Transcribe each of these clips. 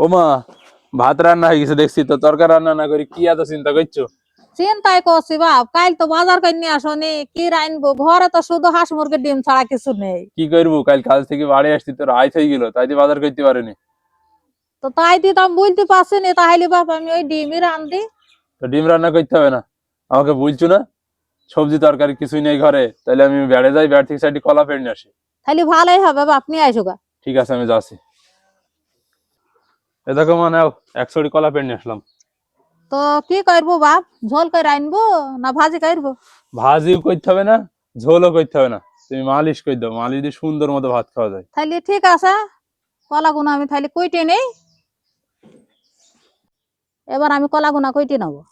ও মা, ভাত রান্না হয়ে গেছে দেখছি তো, তরকারি রান্না না করি কি এত চিন্তা করছো? চিন্তাই করছি বাপ, কাল তো বাজার করে নিয়ে আসনি, কি রাইনবো? ঘরে তো শুধু হাঁস মুরগির ডিম ছাড়া কিছু নেই। কি করবো, কাল কাজ থেকে বাড়ি আসছি তো রাত হয়ে গেল, তাই দিয়ে বাজার করতে পারিনি। তো তাই দিয়ে তো আমি বলতে পারছি না, তাহলে বাপ আমি ওই ডিমই রান্ধি। তো ডিম রান্না করতে হবে না, আমাকে বলছো না সবজি তরকারি কিছুই নেই ঘরে, তাহলে আমি বেড়ে যাই, বেড় থেকে সাইডে কলা পেড়ে নিয়ে আসি। তাহলে ভালোই হবে বাপ, আপনি আইসো গা। ঠিক আছে, আমি যাচ্ছি। এ দেখো মা, নাও 100 কলা পেড়ে নিয়ে আসলাম। তো কি করবো বাপ, ঝোল করে রাইনবো না ভাজি করবো? ভাজিও করতে হবে না, ঝোলও করতে হবে না, তুমি মালিশ করে দাও, মালিশ দিয়ে সুন্দর মতো ভাত খাওয়া যায়। তাহলে ঠিক আছে, কলাগুনা আমি তাহলে কইটে নেই। এবার আমি কলাগুনা কইটে নেবো।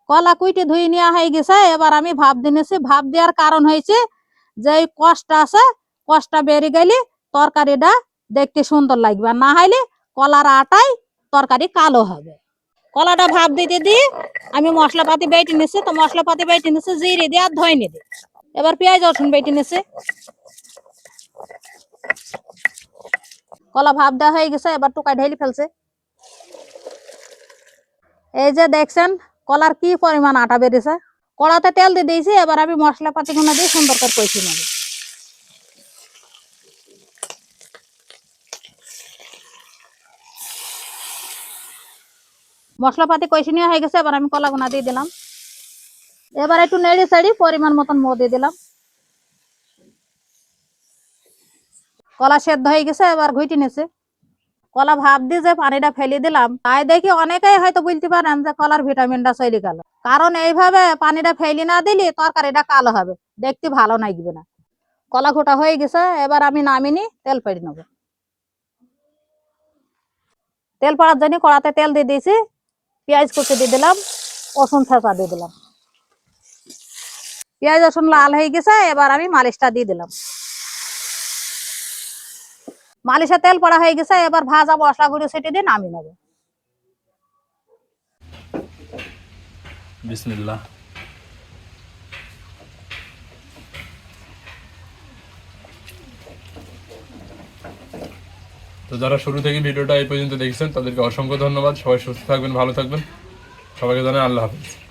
কলা কুইটে ধুই নেওয়া হয়ে গেছে, এবার আমি ভাপ দিনেছি। ভাপ দেওয়ার কারণ হয়েছে যে এই কষটা আছে, কষটা বেরিয়ে গেলে তরকারিটা দেখতে সুন্দর লাগবে, আর না হলে কলার আটায় তরকারি কালো হবে। কলাটা ভাপ দিতে দিয়ে আমি মশলাপাতি বেটে নিছি। তো মশলাপাতি বেটে নিছি, জিরে দিয়ে আর ধইনে দিয়ে। এবার পেঁয়াজ রসুন বেটে নিছি। কলা ভাপ দেওয়া হয়ে গেছে, এবার টুকাই ঢেলে ফেলছে। এই যে দেখছেন কলার কি পরিমাণ আটা বেরিয়েছে। কড়াতে তেল দিয়ে দিয়েছি, এবার আমি মশলাপাতি গুলো দিয়ে সুন্দর করে কষি নেব। মশলাপাতি কষি নেওয়া হয়ে গেছে, এবার আমি কলাগুনা দিয়ে দিলাম। এবার একটু নেড়ে চেড়ে পরিমাণ মতন মো দিয়ে দিলাম। কলা সেদ্ধ হয়ে গেছে, এবার ঘুইটি নেছে। কলা ভাপ দিয়ে যে পানিটা ফেলে দিলাম, তাই দেখি অনেকেই হয়তো বলতে পারেন যে কলার ভিটামিনটা চলে গেল। কারণ এইভাবে পানিটা ফেলে না দিলে তরকারিটা কালো হবে, দেখতে ভালো লাগবে না। কলা ঘোটা হয়ে গেছে, এবার আমি নামিনি, তেল পেড়ে নেব। তেল পড়ার জন্য কড়াতে তেল দিয়ে দিয়েছি। পেঁয়াজ কুচি দিয়ে দিলাম, রসুন ছেঁচা দিয়ে দিলাম। পেঁয়াজ রসুন লাল হয়ে গেছে, এবার আমি মালিশটা দিয়ে দিলাম। মালিশে তেল পড়া হয়ে গেছে, এবার ভাজা মশলাগুলো ছেটে দিয়ে নামিয়ে নেবো। বিসমিল্লাহ। তো যারা শুরু থেকে ভিডিওটা এই পর্যন্ত দেখছেন তাদেরকে অসংখ্য ধন্যবাদ। সবাই সুস্থ থাকবেন, ভালো থাকবেন। সবাইকে জানাই আল্লাহ হাফেজ।